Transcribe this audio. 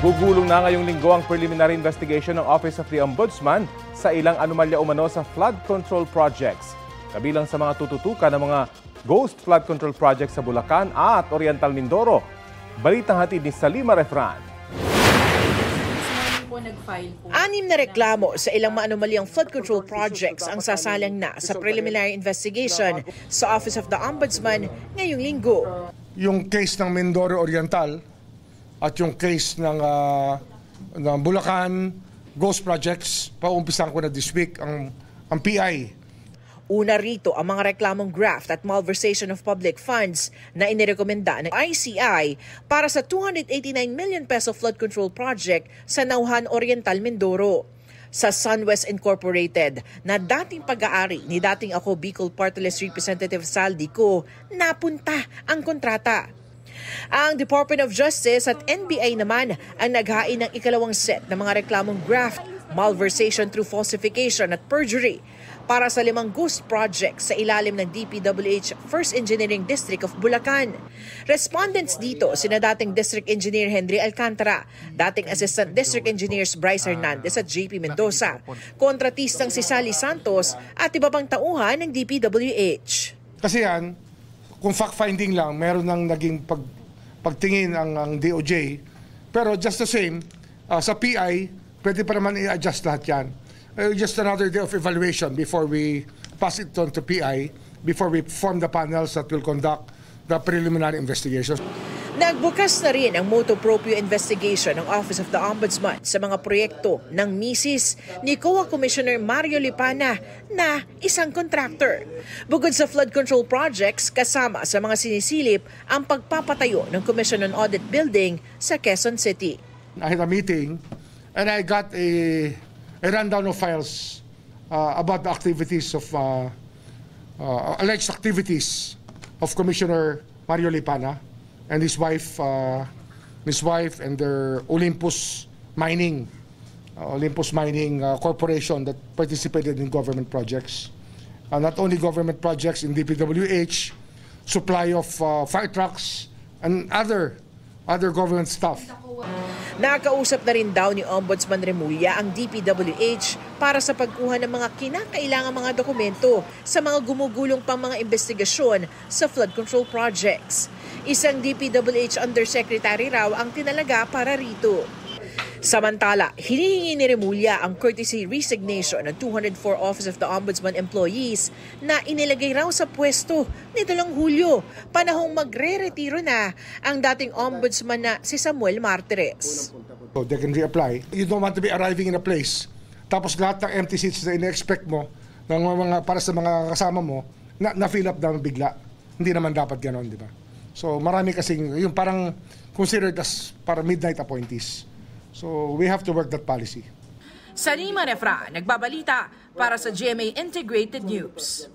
Gugulong na ngayong linggo ang preliminary investigation ng Office of the Ombudsman sa ilang anomalya umano sa flood control projects. Kabilang sa mga tututukan ng mga ghost flood control projects sa Bulacan at Oriental Mindoro. Balitang hatid ni Salima Refran. 6 na reklamo sa ilang maanomalyang flood control projects ang sasalang na sa preliminary investigation sa Office of the Ombudsman ngayong linggo. Yung case ng Mindoro Oriental at yung case ng Bulacan Ghost Projects, paumpisan ko na this week ang PI. Una rito ang mga reklamong graft at malversation of public funds na inirekomenda ng ICI para sa 289 million peso flood control project sa Nauhan Oriental, Mindoro. Sa SunWest Incorporated na dating pag-aari ni dating ako Bicol Party List Representative Saldi Co, napunta ang kontrata. Ang Department of Justice at NBI naman ang naghain ng ikalawang set ng mga reklamong graft, malversation through falsification at perjury para sa 5 ghost projects sa ilalim ng DPWH First Engineering District of Bulacan. Respondents dito sina dating District Engineer Henry Alcantara, dating Assistant District Engineers Bryce Hernandez at JP Mendoza, kontratistang si Sally Santos at iba pang tauhan ng DPWH. Kasi yan, kung fact-finding lang, meron nang naging pagtingin ang DOJ. Pero just the same, sa PI, pwede pa naman i-adjust lahat yan. Just another day of evaluation before we pass it on to PI, before we form the panels that will conduct the preliminary investigation. Nagbukas na rin ang motu proprio investigation ng Office of the Ombudsman sa mga proyekto ng misis ni COA Commissioner Mario Lipana na isang contractor. Bukod sa flood control projects, kasama sa mga sinisilip ang pagpapatayo ng Commission on Audit Building sa Quezon City. I had a meeting and I got a rundown of files about the activities of alleged activities of Commissioner Mario Lipana and his wife and their Olympus Mining Corporation that participated in government projects. Not only government projects in DPWH, supply of fire trucks and other government stuff. Nakausap na rin daw ni Ombudsman Remulla ang DPWH para sa pagkuha ng mga kinakailangang mga dokumento sa mga gumugulong pang mga investigasyon sa flood control projects. Isang DPWH Undersecretary raw ang tinalaga para rito. Samantala, hinihingi ni Remulla ang courtesy resignation ng 204 Office of the Ombudsman employees na inilagay raw sa pwesto nito lang Hulyo, panahong magre-retiro na ang dating ombudsman na si Samuel Martires. So they can reapply. You don't want to be arriving in a place, tapos lahat ng empty seats na in-expect mo ng mga para sa mga kasama mo, na-fill up na bigla. Hindi naman dapat gano'n, di ba? So marami kasing, yung parang considered as para midnight appointees. So we have to work that policy. Salima Refran, nagbabalita para sa GMA Integrated News.